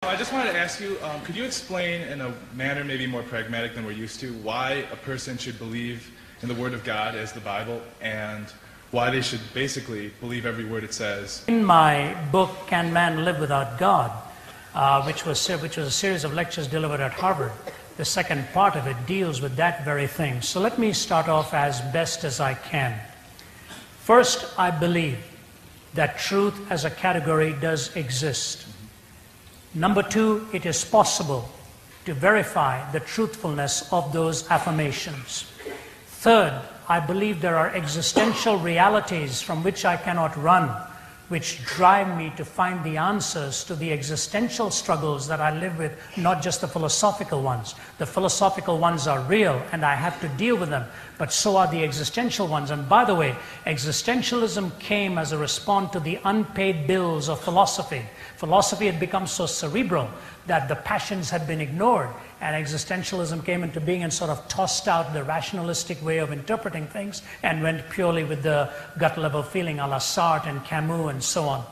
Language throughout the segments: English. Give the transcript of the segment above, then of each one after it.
I just wanted to ask you, could you explain in a manner maybe more pragmatic than we're used to why a person should believe in the Word of God as the Bible and why they should basically believe every word it says? In my book, Can Man Live Without God, which was a series of lectures delivered at Harvard, the second part of it deals with that very thing. So let me start off as best as I can. First, I believe that truth as a category does exist. Number two, it is possible to verify the truthfulness of those affirmations. Third, I believe there are existential realities from which I cannot run, which drive me to find the answers to the existential struggles that I live with, not just the philosophical ones. The philosophical ones are real and I have to deal with them, but so are the existential ones. And by the way, existentialism came as a response to the unpaid bills of philosophy. Philosophy had become so cerebral that the passions had been ignored, and existentialism came into being and sort of tossed out the rationalistic way of interpreting things and went purely with the gut level feeling a la Sartre and Camus and so on.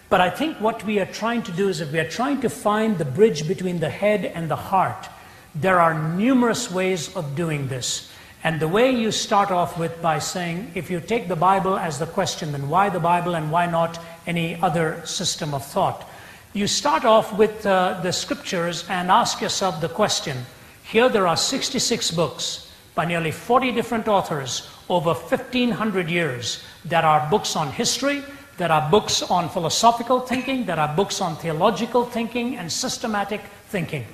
But I think what we are trying to do is, if we are trying to find the bridge between the head and the heart, there are numerous ways of doing this. And the way you start off with by saying, if you take the Bible as the question, then why the Bible and why not any other system of thought? You start off with the scriptures and ask yourself the question. Here there are 66 books by nearly 40 different authors over 1,500 years. There are books on history, there are books on philosophical thinking, there are books on theological thinking and systematic thinking.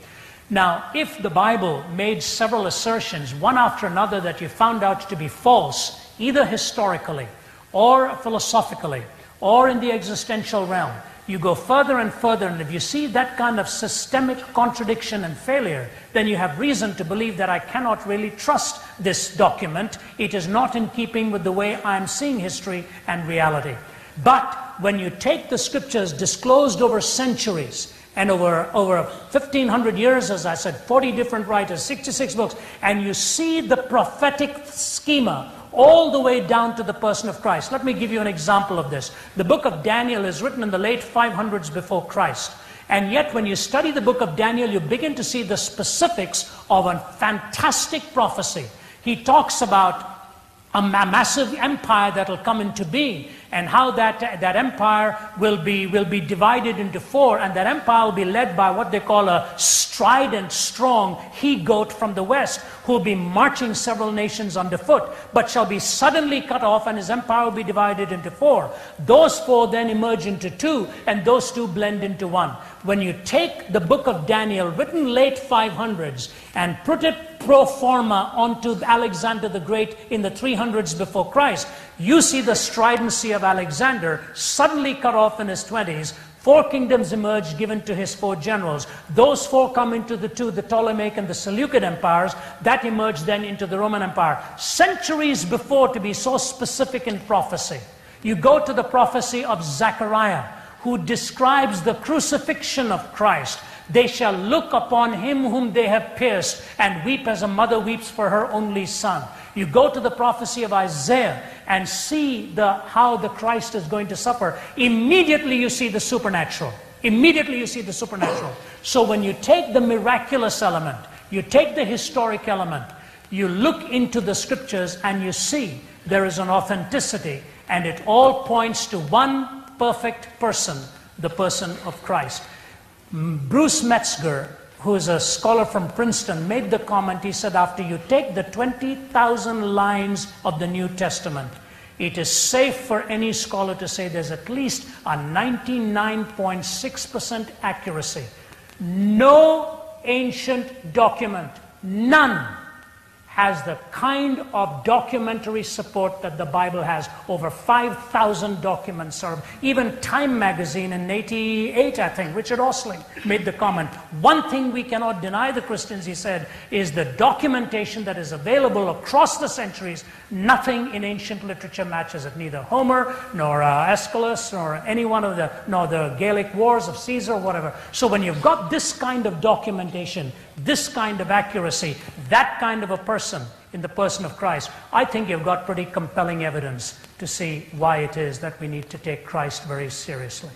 Now, if the Bible made several assertions, one after another, that you found out to be false, either historically or philosophically or in the existential realm, you go further and further, and if you see that kind of systemic contradiction and failure, then you have reason to believe that I cannot really trust this document. It is not in keeping with the way I'm seeing history and reality. But when you take the scriptures disclosed over centuries, and over 1,500 years, as I said, 40 different writers, 66 books, and you see the prophetic schema all the way down to the person of Christ. Let me give you an example of this. The book of Daniel is written in the late 500s before Christ. And yet when you study the book of Daniel, you begin to see the specifics of a fantastic prophecy. He talks about a massive empire that will come into being, and how that empire will be divided into four, and that empire will be led by what they call a strident, strong he-goat from the west, who will be marching several nations underfoot, but shall be suddenly cut off, and his empire will be divided into four. Those four then emerge into two, and those two blend into one. When you take the book of Daniel, written late 500s, and put it pro forma onto Alexander the Great in the 300s before Christ, you see the stridency of Alexander suddenly cut off in his 20s. Four kingdoms emerge given to his four generals. Those four come into the two, the Ptolemaic and the Seleucid empires, that emerge then into the Roman Empire. Centuries before, to be so specific in prophecy. You go to the prophecy of Zachariah, who describes the crucifixion of Christ. They shall look upon him whom they have pierced and weep as a mother weeps for her only son. You go to the prophecy of Isaiah and see how the Christ is going to suffer. Immediately you see the supernatural. Immediately you see the supernatural. So when you take the miraculous element, you take the historic element, you look into the scriptures and you see there is an authenticity, and it all points to one perfect person, the person of Christ. Bruce Metzger, who is a scholar from Princeton, made the comment. He said, after you take the 20,000 lines of the New Testament, it is safe for any scholar to say there's at least a 99.6% accuracy. No ancient document, none, has the kind of documentary support that the Bible has. Over 5,000 documents. Or even Time magazine in 88, I think, Richard Osling made the comment. One thing we cannot deny the Christians, he said, is the documentation that is available across the centuries. Nothing in ancient literature matches it. Neither Homer, nor Aeschylus, nor any one of nor the Gaelic wars of Caesar, whatever. So when you've got this kind of documentation, this kind of accuracy, that kind of a person in the person of Christ, I think you've got pretty compelling evidence to see why it is that we need to take Christ very seriously.